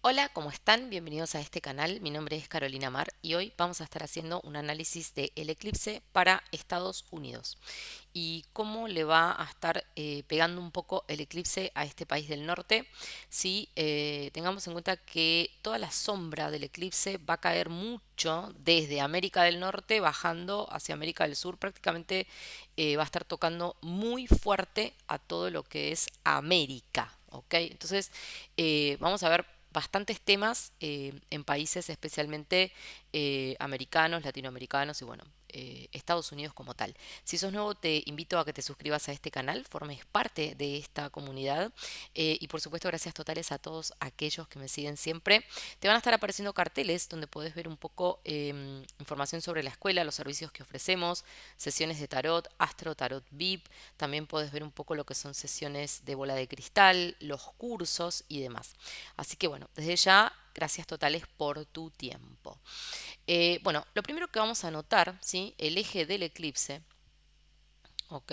Hola, ¿cómo están? Bienvenidos a este canal. Mi nombre es Carolina Mar y hoy vamos a estar haciendo un análisis del eclipse para Estados Unidos y cómo le va a estar pegando un poco el eclipse a este país del norte. Si tengamos en cuenta que toda la sombra del eclipse va a caer mucho desde América del Norte bajando hacia América del Sur, prácticamente va a estar tocando muy fuerte a todo lo que es América. ¿Ok? Entonces vamos a ver bastantes temas en países especialmente americanos, latinoamericanos y bueno, Estados Unidos como tal. Si sos nuevo, te invito a que te suscribas a este canal, formes parte de esta comunidad y por supuesto gracias totales a todos aquellos que me siguen siempre. Te van a estar apareciendo carteles donde puedes ver un poco información sobre la escuela, los servicios que ofrecemos, sesiones de tarot, astro tarot VIP, también puedes ver un poco lo que son sesiones de bola de cristal, los cursos y demás. Así que bueno, desde ya, gracias totales por tu tiempo. Bueno, lo primero que vamos a notar, ¿sí? El eje del eclipse, ¿ok?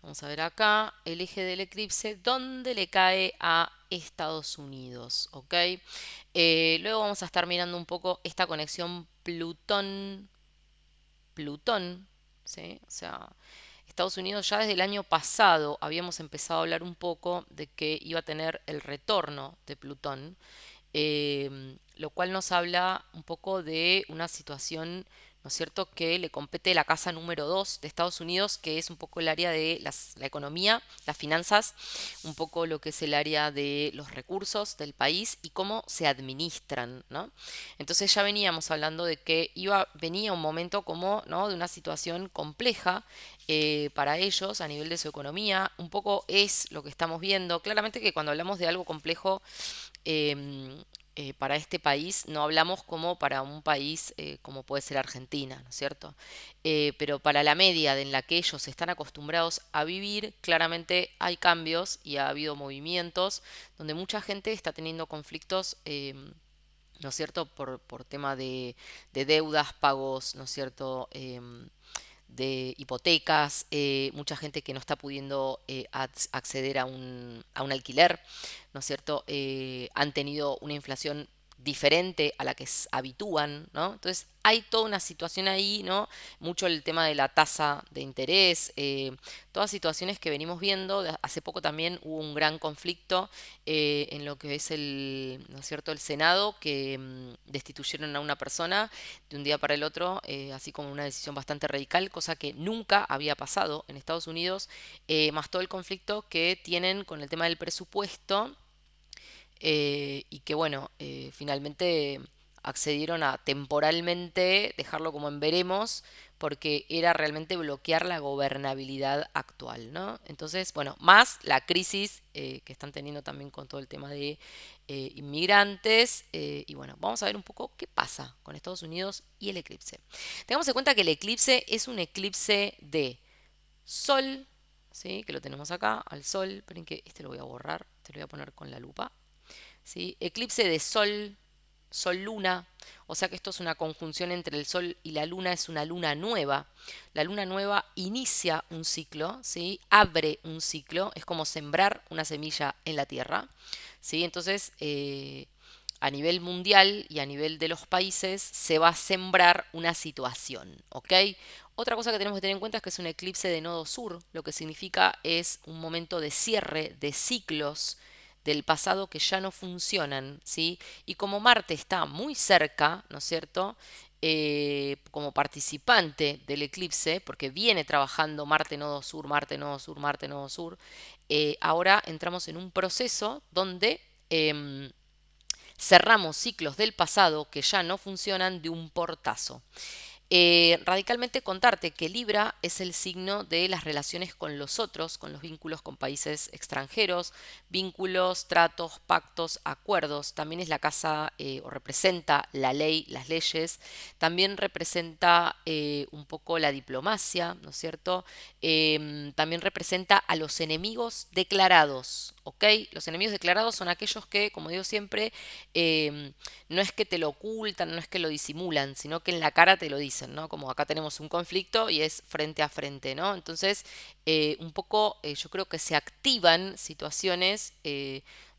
Vamos a ver acá, el eje del eclipse, ¿dónde le cae a Estados Unidos? ¿Ok? Luego vamos a estar mirando un poco esta conexión Plutón, ¿sí? O sea, Estados Unidos ya desde el año pasado habíamos empezado a hablar un poco de que iba a tener el retorno de Plutón, lo cual nos habla un poco de una situación, ¿no es cierto?, que le compete la casa número 2 de Estados Unidos, que es un poco el área de la economía, las finanzas, un poco lo que es el área de los recursos del país y cómo se administran, ¿no? Entonces ya veníamos hablando de que venía un momento como, ¿no?, de una situación compleja para ellos a nivel de su economía. Un poco es lo que estamos viendo. Claramente que cuando hablamos de algo complejo, para este país no hablamos como para un país como puede ser Argentina, ¿no es cierto? Pero para la media en la que ellos están acostumbrados a vivir, claramente hay cambios y ha habido movimientos donde mucha gente está teniendo conflictos. ¿No es cierto? Por tema de deudas, pagos, ¿no es cierto? De hipotecas, mucha gente que no está pudiendo acceder a un alquiler, ¿no es cierto? Han tenido una inflación diferente a la que habitúan, ¿no? Entonces hay toda una situación ahí, ¿no? Mucho el tema de la tasa de interés, todas situaciones que venimos viendo. Hace poco también hubo un gran conflicto en lo que es ¿no es cierto?, el Senado, que destituyeron a una persona de un día para el otro, así como una decisión bastante radical, cosa que nunca había pasado en Estados Unidos, más todo el conflicto que tienen con el tema del presupuesto y que bueno, finalmente accedieron a temporalmente dejarlo como en veremos porque era realmente bloquear la gobernabilidad actual, ¿no? Entonces, bueno, más la crisis que están teniendo también con todo el tema de inmigrantes y bueno, vamos a ver un poco qué pasa con Estados Unidos y el eclipse. Tengamos en cuenta que el eclipse es un eclipse de Sol, ¿sí? Que lo tenemos acá, al Sol. Esperen que este lo voy a borrar, te lo voy a poner con la lupa. ¿Sí? Eclipse de Sol, Sol-Luna, o sea que esto es una conjunción entre el Sol y la Luna, es una luna nueva. La luna nueva inicia un ciclo, ¿sí? Abre un ciclo, es como sembrar una semilla en la Tierra. ¿Sí? Entonces, a nivel mundial y a nivel de los países se va a sembrar una situación, ¿ok? Otra cosa que tenemos que tener en cuenta es que es un eclipse de nodo sur, lo que significa es un momento de cierre de ciclos del pasado que ya no funcionan, ¿sí? Y como Marte está muy cerca, ¿no es cierto? Como participante del eclipse, porque viene trabajando Marte Nodo Sur, Marte Nodo Sur, Marte Nodo Sur, ahora entramos en un proceso donde cerramos ciclos del pasado que ya no funcionan de un portazo. Radicalmente contarte que Libra es el signo de las relaciones con los otros, con los vínculos con países extranjeros, vínculos, tratos, pactos, acuerdos. También es la casa o representa la ley, las leyes. También representa un poco la diplomacia, ¿no es cierto? También representa a los enemigos declarados, ¿ok? Los enemigos declarados son aquellos que, como digo siempre, eh, no es que te lo ocultan, no es que lo disimulan, sino que en la cara te lo dicen, ¿no? Como acá tenemos un conflicto y es frente a frente, ¿no? Entonces, un poco yo creo que se activan situaciones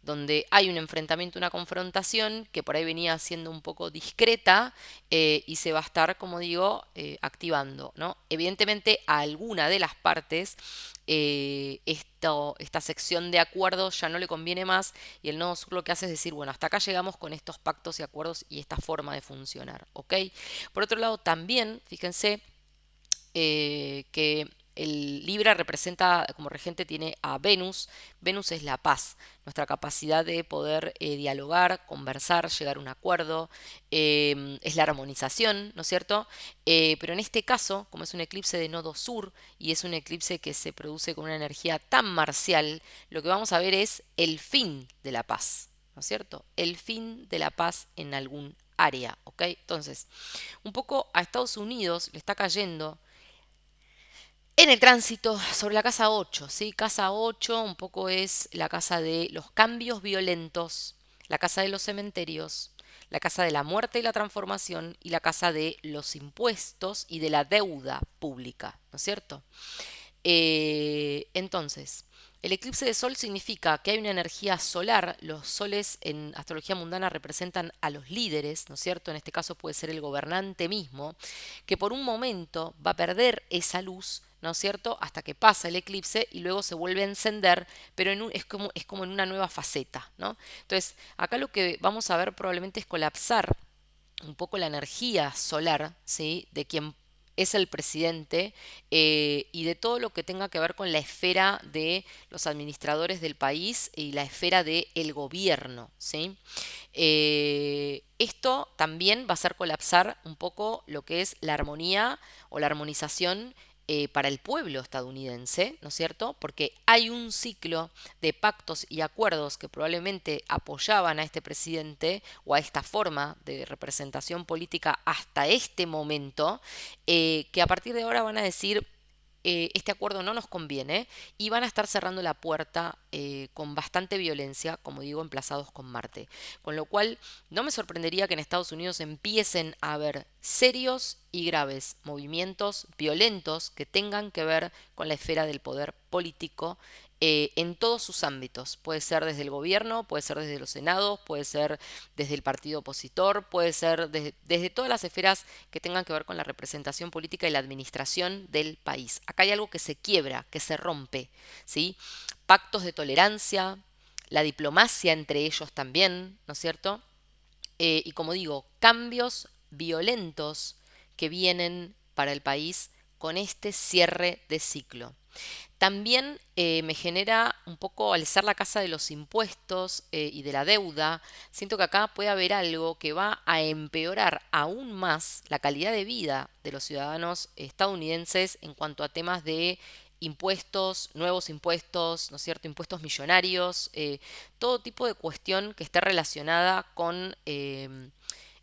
donde hay un enfrentamiento, una confrontación que por ahí venía siendo un poco discreta y se va a estar, como digo, activando, ¿no? Evidentemente a alguna de las partes esta sección de acuerdos ya no le conviene más y el Nodo Sur lo que hace es decir, bueno, hasta acá llegamos con estos pactos y acuerdos y esta forma de funcionar, ¿ok? Por otro lado, también, fíjense, que el Libra representa, como regente tiene a Venus. Venus es la paz, nuestra capacidad de poder dialogar, conversar, llegar a un acuerdo, es la armonización, ¿no es cierto? Pero en este caso, como es un eclipse de nodo sur y es un eclipse que se produce con una energía tan marcial, lo que vamos a ver es el fin de la paz, ¿no es cierto? El fin de la paz en algún área, ¿ok? Entonces, un poco a Estados Unidos le está cayendo en el tránsito sobre la casa 8, ¿sí? Casa 8 un poco es la casa de los cambios violentos, la casa de los cementerios, la casa de la muerte y la transformación y la casa de los impuestos y de la deuda pública, ¿no es cierto? Entonces, el eclipse de sol significa que hay una energía solar. Los soles en astrología mundana representan a los líderes, ¿no es cierto? En este caso puede ser el gobernante mismo, que por un momento va a perder esa luz, ¿no es cierto? Hasta que pasa el eclipse y luego se vuelve a encender, pero es como en una nueva faceta, ¿no? Entonces, acá lo que vamos a ver probablemente es colapsar un poco la energía solar, ¿sí? De quien es el presidente y de todo lo que tenga que ver con la esfera de los administradores del país y la esfera del gobierno, ¿sí? Esto también va a hacer colapsar un poco lo que es la armonía o la armonización para el pueblo estadounidense, ¿no es cierto? Porque hay un ciclo de pactos y acuerdos que probablemente apoyaban a este presidente o a esta forma de representación política hasta este momento, que a partir de ahora van a decir este acuerdo no nos conviene y van a estar cerrando la puerta con bastante violencia, como digo, emplazados con Marte. Con lo cual, no me sorprendería que en Estados Unidos empiecen a haber serios y graves movimientos violentos que tengan que ver con la esfera del poder político en todos sus ámbitos. Puede ser desde el gobierno, puede ser desde los senados, puede ser desde el partido opositor, puede ser desde todas las esferas que tengan que ver con la representación política y la administración del país. Acá hay algo que se quiebra, que se rompe, ¿sí? Pactos de tolerancia, la diplomacia entre ellos también, ¿no es cierto? Y como digo, cambios violentos que vienen para el país con este cierre de ciclo. También me genera un poco, al ser la casa de los impuestos y de la deuda, siento que acá puede haber algo que va a empeorar aún más la calidad de vida de los ciudadanos estadounidenses en cuanto a temas de impuestos, nuevos impuestos, ¿no es cierto? Impuestos millonarios, todo tipo de cuestión que esté relacionada con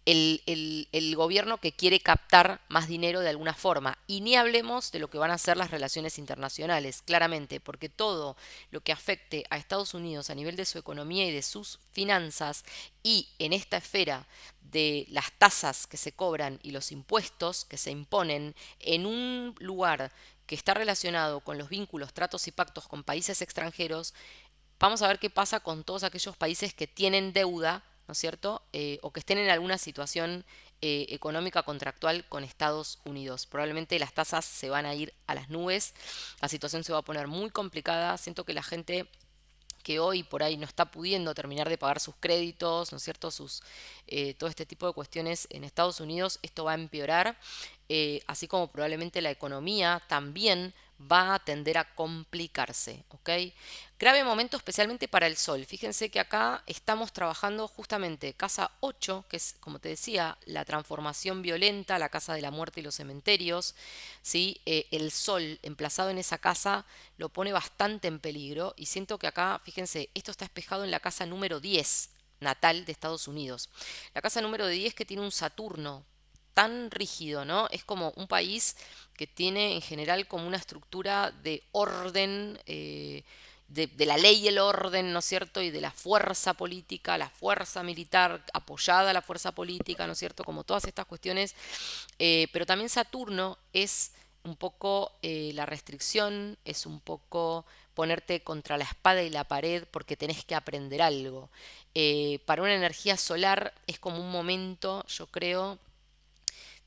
el gobierno que quiere captar más dinero de alguna forma. Y ni hablemos de lo que van a ser las relaciones internacionales, claramente, porque todo lo que afecte a Estados Unidos a nivel de su economía y de sus finanzas y en esta esfera de las tasas que se cobran y los impuestos que se imponen en un lugar que está relacionado con los vínculos, tratos y pactos con países extranjeros, vamos a ver qué pasa con todos aquellos países que tienen deuda, ¿no es cierto? O que estén en alguna situación económica contractual con Estados Unidos. Probablemente las tasas se van a ir a las nubes, la situación se va a poner muy complicada. Siento que la gente que hoy por ahí no está pudiendo terminar de pagar sus créditos, ¿no es cierto? Todo este tipo de cuestiones en Estados Unidos, esto va a empeorar, así como probablemente la economía también va a tender a complicarse, ¿ok? Grave momento especialmente para el sol. Fíjense que acá estamos trabajando justamente casa 8, que es, como te decía, la transformación violenta, la casa de la muerte y los cementerios, ¿sí? El sol emplazado en esa casa lo pone bastante en peligro y siento que acá, fíjense, esto está espejado en la casa número 10 natal de Estados Unidos. La casa número 10 que tiene un Saturno tan rígido, ¿no? Es como un país que tiene en general como una estructura de orden, de la ley y el orden, ¿no es cierto? Y de la fuerza política, la fuerza militar apoyada a la fuerza política, ¿no es cierto? Como todas estas cuestiones. Pero también Saturno es un poco la restricción, es un poco ponerte contra la espada y la pared porque tenés que aprender algo. Para una energía solar es como un momento, yo creo,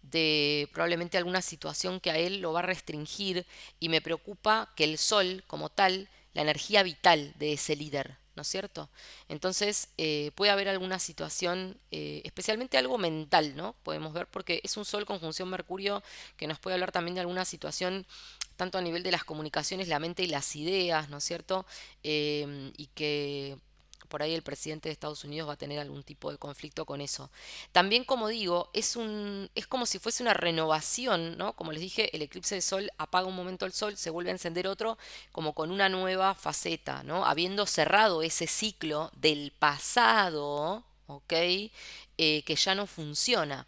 de probablemente alguna situación que a él lo va a restringir y me preocupa que el sol como tal, la energía vital de ese líder, ¿no es cierto? Entonces puede haber alguna situación, especialmente algo mental, ¿no? Podemos ver porque es un sol conjunción Mercurio que nos puede hablar también de alguna situación tanto a nivel de las comunicaciones, la mente y las ideas, ¿no es cierto? Y que por ahí el presidente de Estados Unidos va a tener algún tipo de conflicto con eso. También, como digo, es como si fuese una renovación, ¿no? Como les dije, el eclipse de sol apaga un momento el sol, se vuelve a encender otro, como con una nueva faceta, ¿no? Habiendo cerrado ese ciclo del pasado, ¿ok? Que ya no funciona.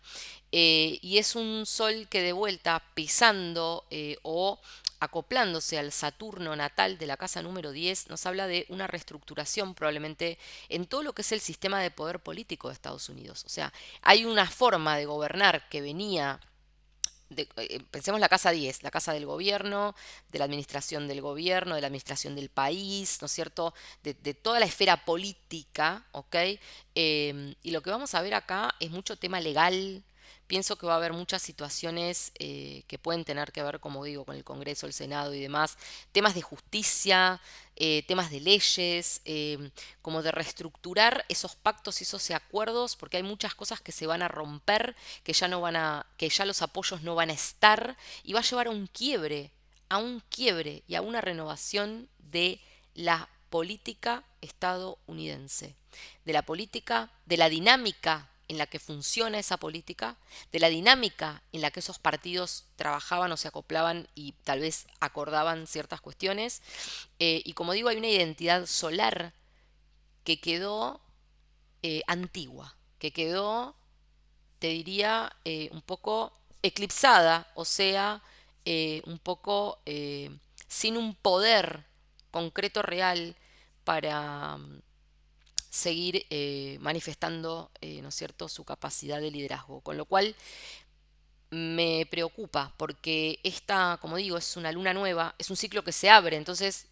Y es un sol que de vuelta pisando o acoplándose al Saturno natal de la casa número 10, nos habla de una reestructuración probablemente en todo lo que es el sistema de poder político de Estados Unidos. O sea, hay una forma de gobernar que venía pensemos la casa 10, la casa del gobierno, de la administración del gobierno, de la administración del país, ¿no es cierto? De toda la esfera política, ¿ok? Y lo que vamos a ver acá es mucho tema legal. Pienso que va a haber muchas situaciones que pueden tener que ver, como digo, con el Congreso, el Senado y demás, temas de justicia, temas de leyes, como de reestructurar esos pactos y esos acuerdos, porque hay muchas cosas que se van a romper, que ya no van a, que ya los apoyos no van a estar, y va a llevar a un quiebre y a una renovación de la política estadounidense, de la política, de la dinámica en la que funciona esa política, de la dinámica en la que esos partidos trabajaban o se acoplaban y tal vez acordaban ciertas cuestiones. Y como digo, hay una identidad solar que quedó antigua, que quedó, te diría, un poco eclipsada, o sea, un poco sin un poder concreto real para seguir manifestando, ¿no es cierto?, su capacidad de liderazgo. Con lo cual me preocupa porque esta, como digo, es una luna nueva, es un ciclo que se abre, entonces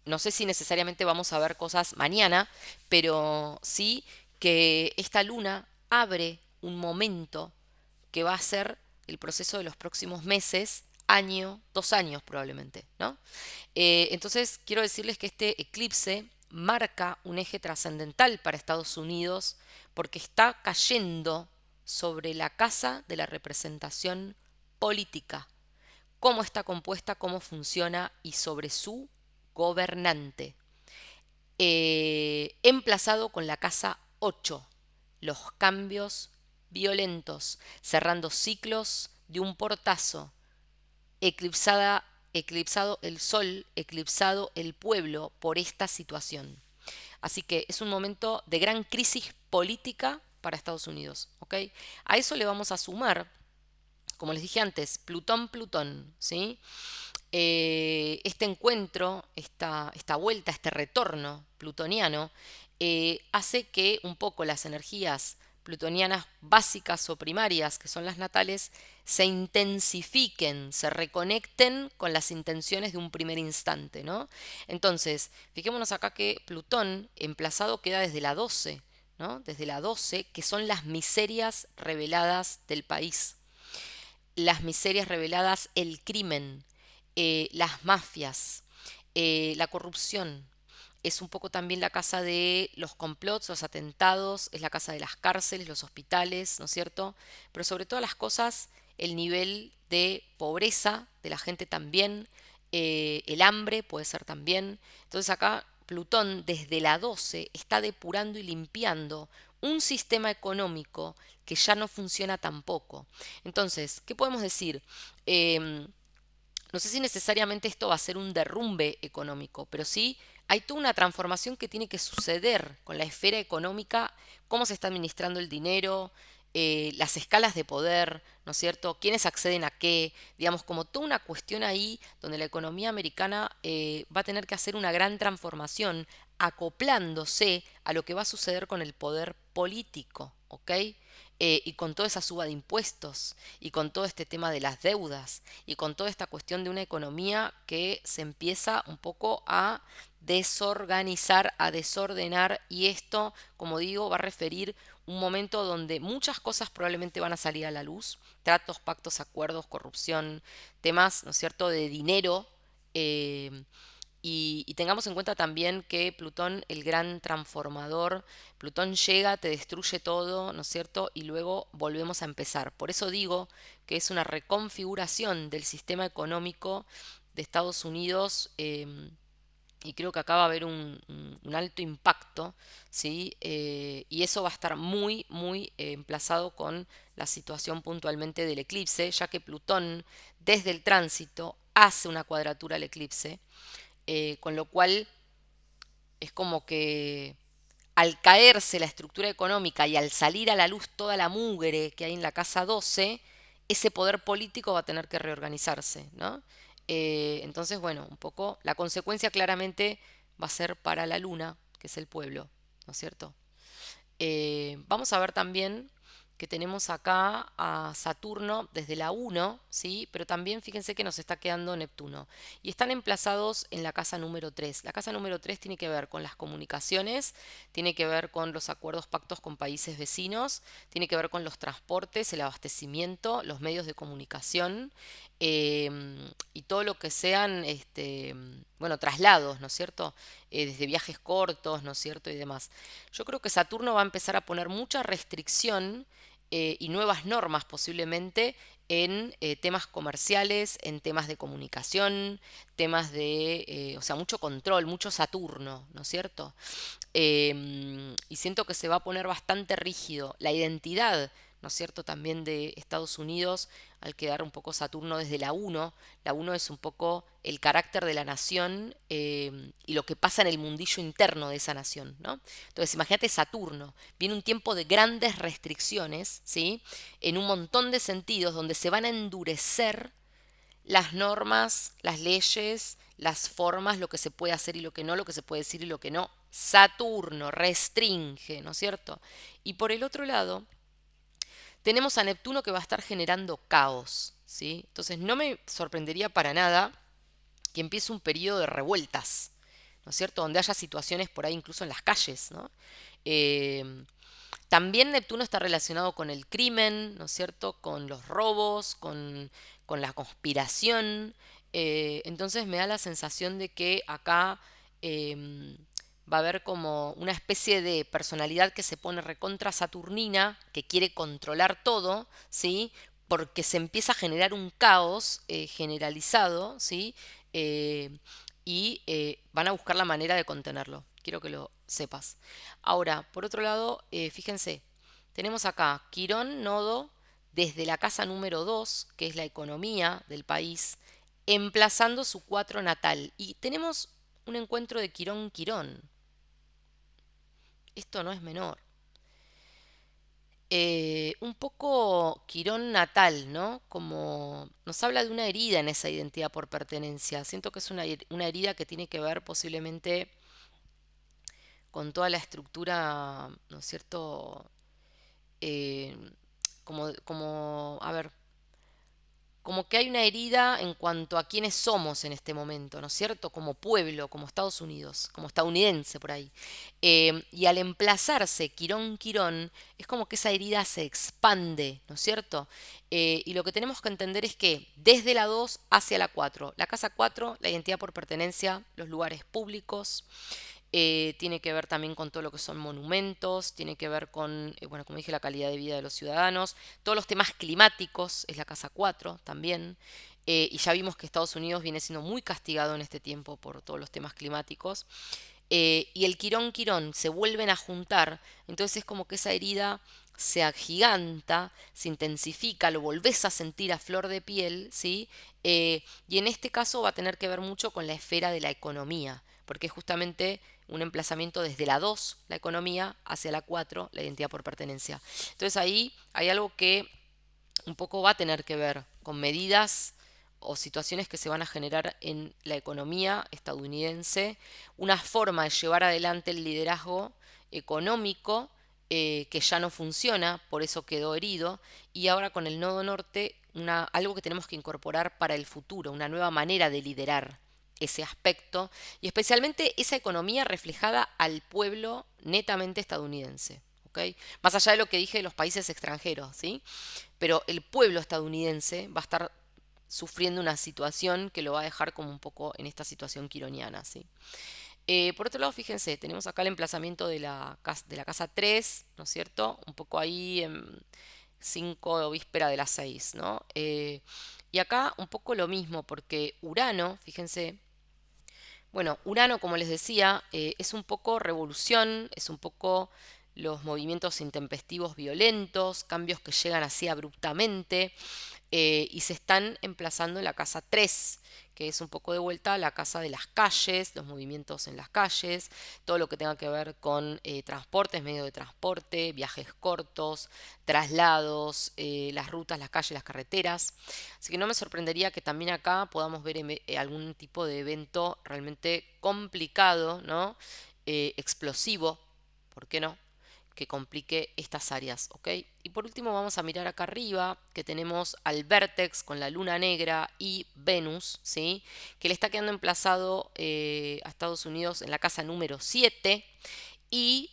no sé si necesariamente vamos a ver cosas mañana, pero sí que esta luna abre un momento que va a ser el proceso de los próximos meses, año, 2 años probablemente, ¿no? Entonces quiero decirles que este eclipse marca un eje trascendental para Estados Unidos porque está cayendo sobre la casa de la representación política, cómo está compuesta, cómo funciona y sobre su gobernante. Emplazado con la casa 8, los cambios violentos, cerrando ciclos de un portazo, eclipsado el sol, eclipsado el pueblo por esta situación. Así que es un momento de gran crisis política para Estados Unidos. ¿Ok? A eso le vamos a sumar, como les dije antes, Plutón-Plutón, ¿sí? Este encuentro, esta vuelta, este retorno plutoniano, hace que un poco las energías plutonianas básicas o primarias, que son las natales, se intensifiquen, se reconecten con las intenciones de un primer instante, ¿no? Entonces, fijémonos acá que Plutón emplazado queda desde la 12, ¿no? Desde la 12, que son las miserias reveladas del país, las miserias reveladas, el crimen, las mafias, la corrupción. Es un poco también la casa de los complots, los atentados, es la casa de las cárceles, los hospitales, ¿no es cierto? Pero sobre todas las cosas, el nivel de pobreza de la gente también, el hambre puede ser también. Entonces acá Plutón desde la 12 está depurando y limpiando un sistema económico que ya no funciona tampoco. Entonces, ¿qué podemos decir? No sé si necesariamente esto va a ser un derrumbe económico, pero sí hay toda una transformación que tiene que suceder con la esfera económica, cómo se está administrando el dinero, las escalas de poder, ¿no es cierto? ¿Quiénes acceden a qué? Digamos, como toda una cuestión ahí donde la economía americana va a tener que hacer una gran transformación acoplándose a lo que va a suceder con el poder político, ¿ok? y con toda esa suba de impuestos, y con todo este tema de las deudas, y con toda esta cuestión de una economía que se empieza un poco a desorganizar, a desordenar, y esto, como digo, va a referir un momento donde muchas cosas probablemente van a salir a la luz, tratos, pactos, acuerdos, corrupción, temas, ¿no es cierto?, de dinero. eh, y tengamos en cuenta también que Plutón, el gran transformador, Plutón llega, te destruye todo, ¿no es cierto? Y luego volvemos a empezar. Por eso digo que es una reconfiguración del sistema económico de Estados Unidos, y creo que acá va a haber un alto impacto, ¿sí? Y eso va a estar muy, muy emplazado con la situación puntualmente del eclipse, ya que Plutón desde el tránsito hace una cuadratura al eclipse, con lo cual es como que al caerse la estructura económica y al salir a la luz toda la mugre que hay en la casa 12, ese poder político va a tener que reorganizarse, ¿no? Entonces, bueno, un poco la consecuencia claramente va a ser para la luna, que es el pueblo, ¿no es cierto? Vamos a ver también que tenemos acá a Saturno desde la 1, ¿sí? Pero también fíjense que nos está quedando Neptuno. Y están emplazados en la casa número 3. La casa número 3 tiene que ver con las comunicaciones, tiene que ver con los acuerdos, pactos con países vecinos, tiene que ver con los transportes, el abastecimiento, los medios de comunicación, y todo lo que sean, bueno, traslados, ¿no es cierto? Desde viajes cortos, ¿no es cierto? Y demás. Yo creo que Saturno va a empezar a poner mucha restricción, y nuevas normas posiblemente en temas comerciales, en temas de comunicación, temas de, o sea, mucho control, mucho Saturno, ¿no es cierto? Y siento que se va a poner bastante rígido la identidad, ¿no es cierto?, también de Estados Unidos, al quedar un poco Saturno desde la 1. La 1 es un poco el carácter de la nación, y lo que pasa en el mundillo interno de esa nación, ¿no? Entonces, imagínate Saturno, viene un tiempo de grandes restricciones, ¿sí? En un montón de sentidos donde se van a endurecer las normas, las leyes, las formas, lo que se puede hacer y lo que no, lo que se puede decir y lo que no. Saturno restringe, ¿no es cierto? Y por el otro lado, tenemos a Neptuno que va a estar generando caos, ¿sí? Entonces no me sorprendería para nada que empiece un periodo de revueltas, ¿no es cierto? Donde haya situaciones por ahí incluso en las calles, ¿no? Eh, También Neptuno está relacionado con el crimen, ¿no es cierto? Con los robos, con la conspiración. Entonces me da la sensación de que acá va a haber como una especie de personalidad que se pone recontra saturnina, que quiere controlar todo, ¿sí? Porque se empieza a generar un caos generalizado, ¿sí? Eh, y van a buscar la manera de contenerlo. Quiero que lo sepas. Ahora, por otro lado, fíjense, tenemos acá Quirón, nodo, desde la casa número 2, que es la economía del país, emplazando su 4 natal. Y tenemos un encuentro de Quirón-Quirón. Esto no es menor. Un poco Quirón natal, ¿no? Como nos habla de una herida en esa identidad por pertenencia. Siento que es una herida que tiene que ver posiblemente con toda la estructura, ¿no es cierto? eh, a ver, como que hay una herida en cuanto a quiénes somos en este momento, ¿no es cierto? Como pueblo, como Estados Unidos, como estadounidense por ahí. Y al emplazarse Quirón Quirón, es como que esa herida se expande, ¿no es cierto? Y lo que tenemos que entender es que desde la 2 hacia la 4, la casa 4, la identidad por pertenencia, los lugares públicos, tiene que ver también con todo lo que son monumentos, tiene que ver con, bueno, como dije, la calidad de vida de los ciudadanos, todos los temas climáticos, es la casa 4 también. Y ya vimos que Estados Unidos viene siendo muy castigado en este tiempo por todos los temas climáticos. Y el Quirón Quirón se vuelven a juntar, entonces es como que esa herida se agiganta, se intensifica, lo volvés a sentir a flor de piel, ¿sí? Y en este caso va a tener que ver mucho con la esfera de la economía, porque es justamente un emplazamiento desde la 2 la economía, hacia la 4 la identidad por pertenencia. Entonces ahí hay algo que un poco va a tener que ver con medidas o situaciones que se van a generar en la economía estadounidense, una forma de llevar adelante el liderazgo económico, que ya no funciona, por eso quedó herido, y ahora con el nodo norte, algo que tenemos que incorporar para el futuro, una nueva manera de liderar ese aspecto, y especialmente esa economía reflejada al pueblo netamente estadounidense. ¿Ok? Más allá de lo que dije de los países extranjeros, ¿sí? Pero el pueblo estadounidense va a estar sufriendo una situación que lo va a dejar como un poco en esta situación quironiana, ¿sí? Por otro lado, fíjense, tenemos acá el emplazamiento de la casa 3, ¿no es cierto? Un poco ahí en 5 víspera de las 6, ¿no? Y acá un poco lo mismo, porque Urano, fíjense, bueno, Urano, como les decía, es un poco revolución, es un poco los movimientos intempestivos violentos, cambios que llegan así abruptamente y se están emplazando en la casa 3, que es un poco de vuelta a la casa de las calles, los movimientos en las calles, todo lo que tenga que ver con transportes, medios de transporte, viajes cortos, traslados, las rutas, las calles, las carreteras. Así que no me sorprendería que también acá podamos ver algún tipo de evento realmente complicado, ¿no? Explosivo, ¿por qué no? Que complique estas áreas, ¿ok? Y por último vamos a mirar acá arriba que tenemos al vértex con la luna negra y Venus, ¿sí? Que le está quedando emplazado a Estados Unidos en la casa número 7 y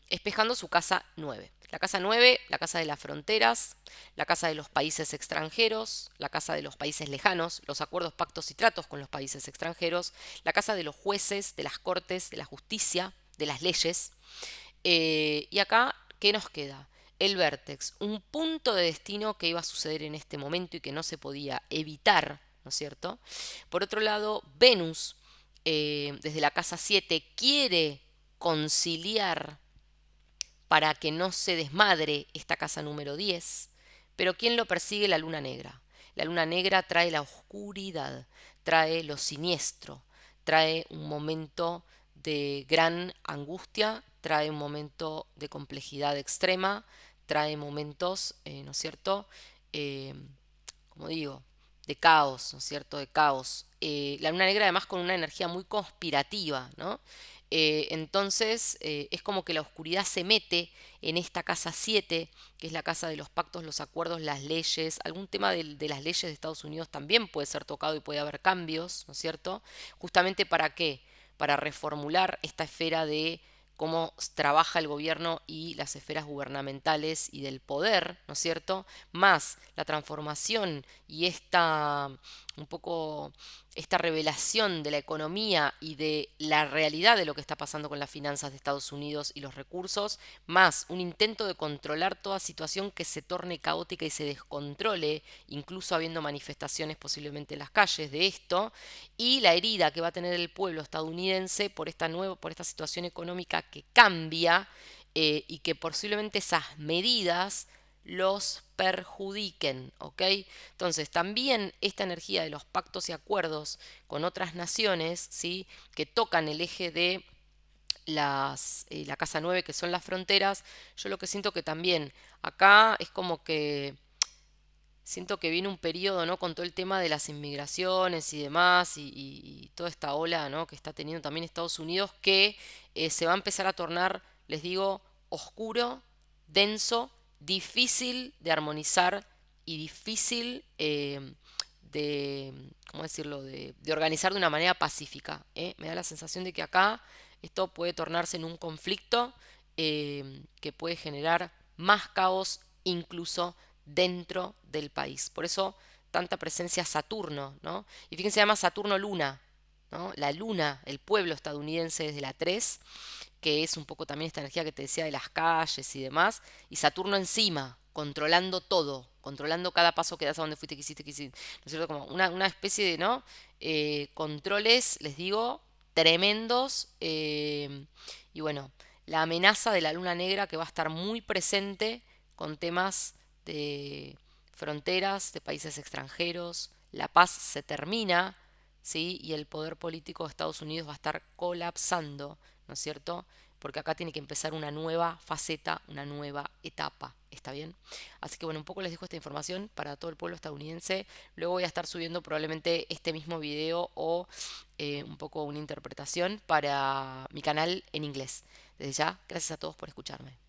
espejando su casa 9. La casa 9, la casa de las fronteras, la casa de los países extranjeros, la casa de los países lejanos, los acuerdos, pactos y tratos con los países extranjeros, la casa de los jueces, de las cortes, de la justicia, de las leyes, y acá, ¿qué nos queda? El vértex, un punto de destino que iba a suceder en este momento y que no se podía evitar, ¿no es cierto? Por otro lado, Venus, desde la casa 7, quiere conciliar para que no se desmadre esta casa número 10. Pero ¿quién lo persigue? La luna negra. La luna negra trae la oscuridad, trae lo siniestro, trae un momento de gran angustia, trae un momento de complejidad extrema, trae momentos, ¿no es cierto? Eh, como digo, de caos, ¿no es cierto? De caos. La luna negra además con una energía muy conspirativa, ¿no? Entonces es como que la oscuridad se mete en esta casa 7, que es la casa de los pactos, los acuerdos, las leyes. Algún tema de las leyes de Estados Unidos también puede ser tocado y puede haber cambios, ¿no es cierto? Justamente para qué? Para reformular esta esfera de cómo trabaja el gobierno y las esferas gubernamentales y del poder, ¿no es cierto? Más la transformación y un poco esta revelación de la economía y de la realidad de lo que está pasando con las finanzas de Estados Unidos y los recursos, más un intento de controlar toda situación que se torne caótica y se descontrole, incluso habiendo manifestaciones posiblemente en las calles de esto, y la herida que va a tener el pueblo estadounidense por esta situación económica que cambia y que posiblemente esas medidas los perjudiquen, ¿ok? Entonces, también esta energía de los pactos y acuerdos con otras naciones, ¿sí? Que tocan el eje de la casa 9 que son las fronteras, yo lo que siento que también acá es como que siento que viene un periodo, ¿no? Con todo el tema de las inmigraciones y demás, y toda esta ola, ¿no? Que está teniendo también Estados Unidos, que se va a empezar a tornar, les digo, oscuro, denso, difícil de armonizar y difícil de, ¿cómo decirlo?, de organizar de una manera pacífica, ¿eh? Me da la sensación de que acá esto puede tornarse en un conflicto que puede generar más caos incluso dentro del país. Por eso tanta presencia Saturno, ¿no? Y fíjense, se llama Saturno-Luna, ¿no? La luna, el pueblo estadounidense desde la 3, que es un poco también esta energía que te decía de las calles y demás, y Saturno encima, controlando todo, controlando cada paso que das a donde fuiste, qué hiciste, ¿no es cierto? Como una especie de, ¿no? Controles, les digo, tremendos, y bueno, la amenaza de la luna negra que va a estar muy presente con temas de fronteras, de países extranjeros, la paz se termina, ¿sí? Y el poder político de Estados Unidos va a estar colapsando, ¿no es cierto? Porque acá tiene que empezar una nueva faceta, una nueva etapa, ¿está bien? Así que bueno, un poco les dejo esta información para todo el pueblo estadounidense. Luego voy a estar subiendo probablemente este mismo video o un poco una interpretación para mi canal en inglés. Desde ya, gracias a todos por escucharme.